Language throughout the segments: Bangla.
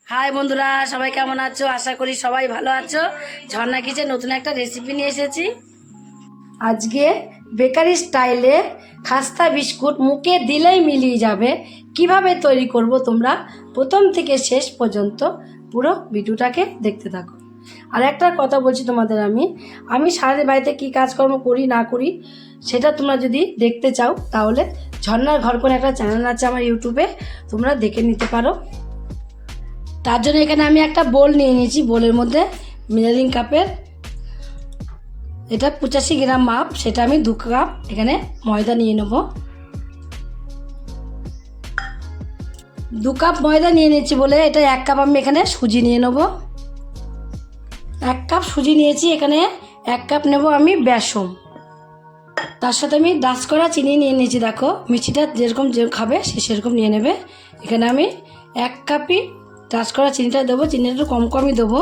হাই বন্ধুরা, সবাই কেমন আছো? আশা করি সবাই ভালো আছো। ঝর্ণা কিচেন নতুন একটা রেসিপি নিয়ে এসেছি। আজকে বেকারি স্টাইলে খাস্তা বিস্কুট মুখে দিলেই মিলিয়ে যাবে। কিভাবে তৈরি করব তোমরা প্রথম থেকে শেষ পর্যন্ত পুরো ভিডিওটাকে দেখতে থাকো। আর একটা কথা বলছি তোমাদের, আমি সারাদিন বাড়িতে কী কাজকর্ম করি না করি সেটা তোমরা যদি দেখতে চাও তাহলে ঝর্ণার ঘর করে একটা চ্যানেল আছে আমার ইউটিউবে, তোমরা দেখে নিতে পারো। তার জন্য এখানে আমি একটা বোল নিয়ে নিয়েছি। বোলের মধ্যে মিনারিং কাপের এটা 85 গ্রাম মাপ, সেটা আমি 2 কাপ এখানে ময়দা নিয়ে নেব। 2 কাপ ময়দা নিয়ে নিয়েছি বলে এটা 1 কাপ আমি এখানে সুজি নিয়ে নেব। 1 কাপ সুজি নিয়েছি, এখানে 1 কাপ নেব আমি বেসন। তার সাথে আমি ডাস্ট করা চিনি নিয়ে নিয়েছি। দেখো মিষ্টিটা যেরকম যে খাবে সে সেরকম নিয়ে নেবে। এখানে আমি 1 কাপই ডাস্ট করা চিনিটা দেবো। চিনিটা একটু কম কমই দেবো।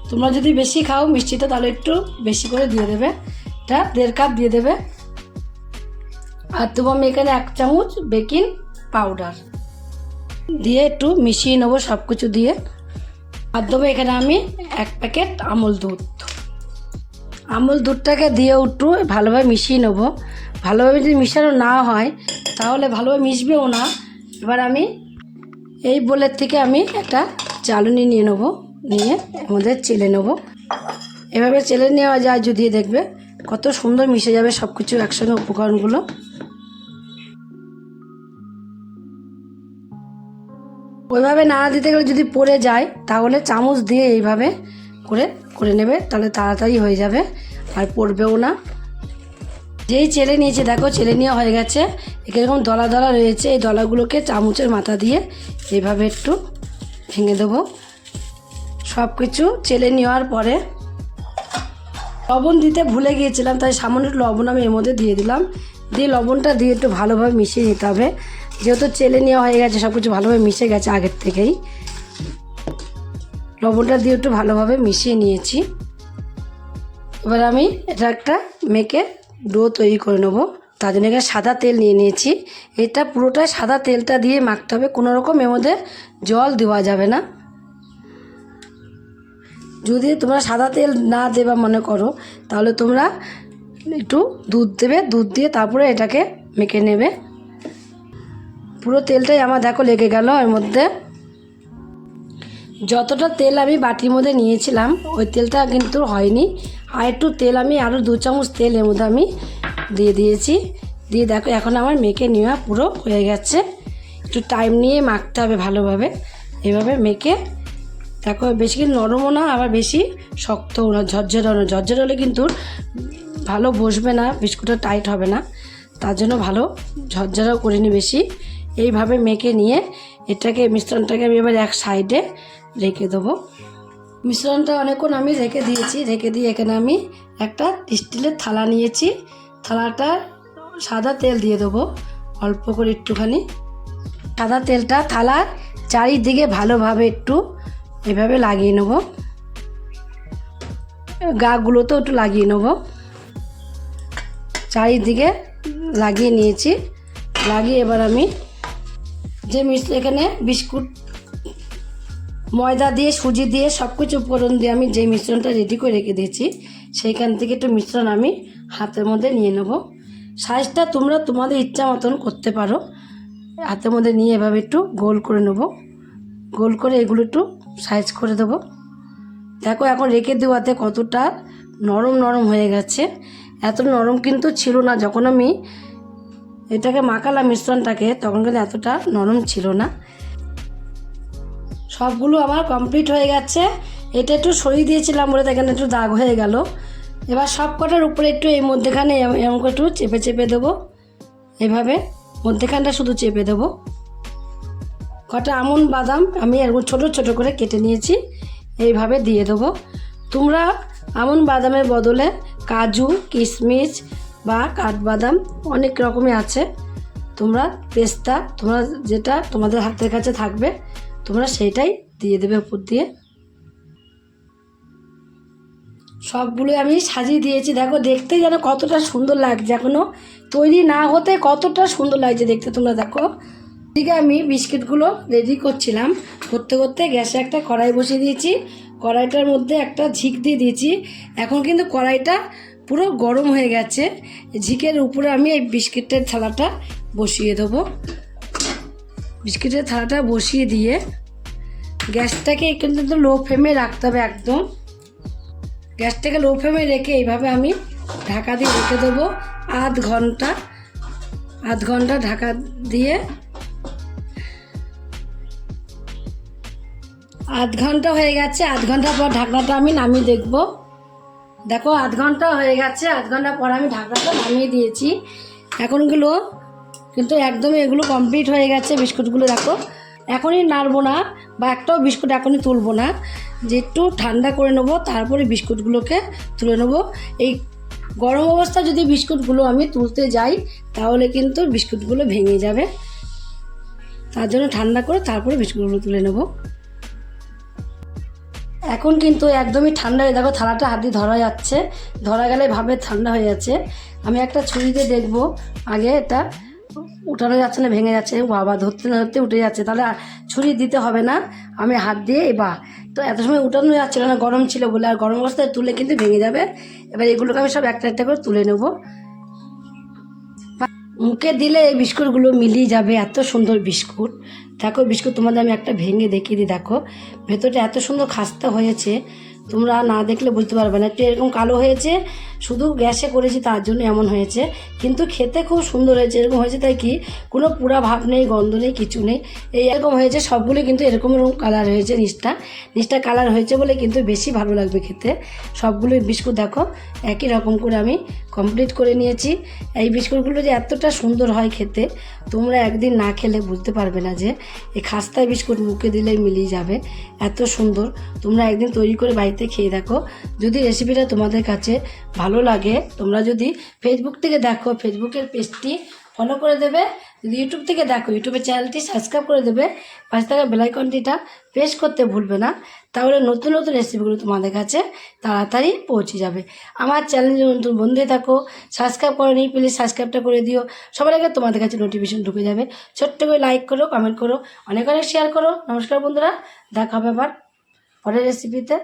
তোমরা যদি বেশি খাও মিষ্টিটা তাহলে একটু বেশি করে দিয়ে দেবে। এটা 1.5 কাপ দিয়ে দেবে। আর দেবো আমি এখানে 1 চামচ বেকিং পাউডার দিয়ে একটু মিশিয়ে নেবো সব কিছু দিয়ে। আর দেবো এখানে আমি 1 প্যাকেট আমুল দুধ। আমুল দুধটাকে দিয়ে একটু ভালোভাবে মিশিয়ে নেবো। ভালোভাবে যদি মিশানো না হয় তাহলে ভালোভাবে মিশবেও না। এবার আমি এই বোলের থেকে আমি একটা চালনি নিয়ে নেবো, নিয়ে এর মধ্যে চেলে নেবো। এভাবে চেলে নেওয়া যায় যদি, দেখবে কত সুন্দর মিশে যাবে সব কিছু একসঙ্গে উপকরণগুলো। ওইভাবে নাড়া দিতে গেলে যদি পড়ে যায় তাহলে চামচ দিয়ে এইভাবে করে নেবে, তাহলে তাড়াতাড়ি হয়ে যাবে আর পড়বেও না। যেই চেলে নিয়েছে দেখো, চেলে নেওয়া হয়ে গেছে। এরকম দলা দলা রয়েছে, এই দলাগুলোকে চামচের মাথা দিয়ে এইভাবে একটু ভেঙে দেবো। সব কিছু চেলে নেওয়ার পরে লবণ দিতে ভুলে গিয়েছিলাম, তাই সামান্য একটু লবণ আমি এর মধ্যে দিয়ে দিলাম। দিয়ে লবণটা দিয়ে একটু ভালোভাবে মিশিয়ে নিতে হবে। যেহেতু চেলে নেওয়া হয়ে গেছে, সব কিছু ভালোভাবে মিশে গেছে আগের থেকেই। লবণটা দিয়ে একটু ভালোভাবে মিশিয়ে নিয়েছি। এবার আমি এটা একটা মেখে ডো তৈরি করে নেবো। তার জন্য এখানে সাদা তেল নিয়ে নিয়েছি। এটা পুরোটাই সাদা তেলটা দিয়ে মাখতে হবে, কোনো রকম এর মধ্যে জল দেওয়া যাবে না। যদি তোমরা সাদা তেল না দেবা মনে করো তাহলে তোমরা একটু দুধ দেবে, দুধ দিয়ে তারপরে এটাকে মেখে নেবে। পুরো তেলটাই আমার দেখো লেগে গেল এর মধ্যে। যতটা তেল আমি বাটির মধ্যে নিয়েছিলাম ওই তেলটা কিন্তু হয়নি। আর একটু তেল আমি আরও 2 চামচ তেল এর মধ্যে আমি দিয়ে দিয়েছি। দিয়ে দেখো এখন আমার মেখে নেওয়া পুরো হয়ে গেছে। একটু টাইম নিয়ে মাখতে হবে ভালোভাবে। এভাবে মেখে দেখো, বেশি কিন্তু নরমও না আবার বেশি শক্তও না, ঝরঝরাও না। ঝরঝরে হলে কিন্তু ভালো বসবে না, বিস্কুটটা টাইট হবে না। তার জন্য ভালো ঝরঝরাও করিনি বেশি। এইভাবে মেখে নিয়ে মিশ্রণটাকে আমি এবার এক সাইডে রেখে দেবো। মিশ্রণটা অনেকক্ষণ আমি রেখে দিয়েছি। রেখে দিয়ে এখানে আমি একটা স্টিলের থালা নিয়েছি। থালাটা সাদা তেল দিয়ে দেবো অল্প করে একটুখানি। সাদা তেলটা থালার চারিদিকে ভালোভাবে একটু এভাবে লাগিয়ে নেব। গাগুলোতেও একটু লাগিয়ে নেব। চারিদিকে লাগিয়ে নিয়েছি। লাগিয়ে এবার আমি যে এখানে বিস্কুট ময়দা দিয়ে সুজি দিয়ে সব কিছু উপকরণ দিয়ে আমি যে মিশ্রণটা রেডি করে রেখে দিয়েছি সেইখান থেকে একটু মিশ্রণ আমি হাতের মধ্যে নিয়ে নেব। সাইজটা তোমরা তোমাদের ইচ্ছা মতন করতে পারো। হাতের মধ্যে নিয়ে এভাবে একটু গোল করে নেব। গোল করে এগুলো একটু সাইজ করে দেবো। দেখো এখন রেখে দেওয়াতে কতটা নরম নরম হয়ে গেছে। এত নরম কিন্তু ছিল না যখন আমি এটাকে মাখালাম মিশ্রণটাকে, তখন কিন্তু এতটা নরম ছিল না। সবগুলো আমার কমপ্লিট হয়ে গেছে। এটা একটু সরিয়ে দিয়েছিলাম বলে এখানে একটু দাগ হয়ে গেল। এবার সব কটার উপরে একটু এই মধ্যেখানে এরকম করে একটু চেপে চেপে দেবো। এভাবে মধ্যেখানটা শুধু চেপে দেবো। কটা আমন্ড বাদাম আমি এরকম ছোটো ছোটো করে কেটে নিয়েছি, এইভাবে দিয়ে দেবো। তোমরা আমন্ড বাদামের বদলে কাজু, কিশমিশ বা কাঠবাদাম অনেক রকমই আছে, তোমরা পেস্তা, তোমরা যেটা তোমাদের হাতের কাছে থাকবে তোমরা সেইটাই দিয়ে দেবে উপর দিয়ে। সবগুলো আমি সাজিয়ে দিয়েছি। দেখো দেখতে যেন কতটা সুন্দর লাগছে, এখনও তৈরি না হতে কতটা সুন্দর লাগছে দেখতে তোমরা দেখো। এদিকে আমি বিস্কিটগুলো রেডি করছিলাম, করতে করতে গ্যাসে একটা কড়াই বসিয়ে দিয়েছি। কড়াইটার মধ্যে একটা ঝিক দিয়ে দিয়েছি। এখন কিন্তু কড়াইটা পুরো গরম হয়ে গেছে। ঝিকের উপরে আমি এই বিস্কিটের থালাটা বসিয়ে দেবো। বিস্কিটের থালাটা বসিয়ে দিয়ে গ্যাসটাকে কিন্তু লো ফ্লেমে রাখতে হবে একদম। গ্যাসটাকে লো ফ্লেমে রেখে এইভাবে আমি ঢাকা দিয়ে রেখে দেবো আধ ঘন্টা ঢাকা দিয়ে। আধ ঘন্টা হয়ে গেছে। আধ ঘন্টা পর ঢাকনাটা আমি নামিয়ে দেখব। দেখো আধ ঘন্টা হয়ে গেছে। আধ ঘন্টা পর আমি ঢাকনাটা নামিয়ে দিয়েছি। এখনগুলো কিন্তু একদমই এগুলো কমপ্লিট হয়ে গেছে। বিস্কুটগুলো দেখো এখনই নাড়বো না, বা একটাও বিস্কুট এখনই তুলবো না, যে একটু ঠান্ডা করে নেবো, তারপরে বিস্কুটগুলোকে তুলে নেবো। এই গরম অবস্থায় যদি বিস্কুটগুলো আমি তুলতে যাই তাহলে কিন্তু বিস্কুটগুলো ভেঙে যাবে। তার জন্য ঠান্ডা করে তারপরে বিস্কুটগুলো তুলে নেবো। এখন কিন্তু একদমই ঠান্ডা হয়ে, দেখো থালাটা হাত দিয়ে ধরা যাচ্ছে, ধরা গেলে ভাবে ঠান্ডা হয়ে যাচ্ছে। আমি একটা ছুরি দিয়ে দেখবো আগে, এটা উঠানো যাচ্ছে না, ভেঙে যাচ্ছে। বাবা ধরতে না ধরতে উঠে যাচ্ছে, তাহলে ছুরি দিতে হবে না, আমি হাত দিয়ে তো এত সময় উঠানো যাচ্ছিল না, গরম ছিল বলে। আর গরম অবস্থায় তুলে কিন্তু ভেঙে যাবে। এবার এগুলোকে আমি সব একটা একটা করে তুলে নেবো। মুখে দিলে এই বিস্কুটগুলো মিলিয়ে যাবে, এত সুন্দর বিস্কুট। দেখো বিস্কুট তোমাদের আমি একটা ভেঙে দেখিয়ে দিই। দেখো ভেতরটা এত সুন্দর খাস্তা হয়েছে, তোমরা না দেখলে বুঝতে পারবে না। একটু এরকম কালো হয়েছে, শুধু গ্যাসে করেছি তার জন্য এমন হয়েছে, কিন্তু খেতে খুব সুন্দর হয়েছে। এরকম হয়েছে তাই কি কোনো পুরা ভাব নেই, গন্ধ নেই, কিছু নেই। এই এরকম হয়েছে সবগুলো, কিন্তু এরকম এরকম কালার হয়েছে। নিচটা কালার হয়েছে বলে কিন্তু বেশি ভালো লাগবে খেতে। সবগুলো বিস্কুট দেখো একই রকম করে আমি কমপ্লিট করে নিয়েছি। এই বিস্কুটগুলো যে এতটা সুন্দর হয় খেতে, তোমরা একদিন না খেলে বুঝতে পারবে না যে এই খাস্তা বিস্কুট মুখে দিলেই মিলিয়ে যাবে, এত সুন্দর। তোমরা একদিন তৈরি করে বাড়িতে খেয়ে দেখো। যদি রেসিপিটা তোমাদের কাছে ভালো লাগে, তোমরা যদি ফেসবুক থেকে দেখো, ফেসবুকের পেজটি ফলো করে দেবে। যদি ইউটিউব থেকে দেখো, ইউটিউবের চ্যানেলটি সাবস্ক্রাইব করে দেবে। পাশে থাকা বেল আইকনটিটা প্রেস করতে ভুলবে না, তাহলে নতুন নতুন রেসিপিগুলো তোমাদের কাছে তাড়াতাড়ি পৌঁছে যাবে। আমার চ্যানেলে নতুন বন্ধু থাকো, সাবস্ক্রাইব করোনি, প্লিজ সাবস্ক্রাইবটা করে দিও। সবার আগে তোমাদের কাছে নোটিফিকেশন ঢুকে যাবে। ছোট্ট করে লাইক করো, কমেন্ট করো, অনেক অনেক শেয়ার করো। নমস্কার বন্ধুরা, দেখা হবে আবার পরের রেসিপিতে।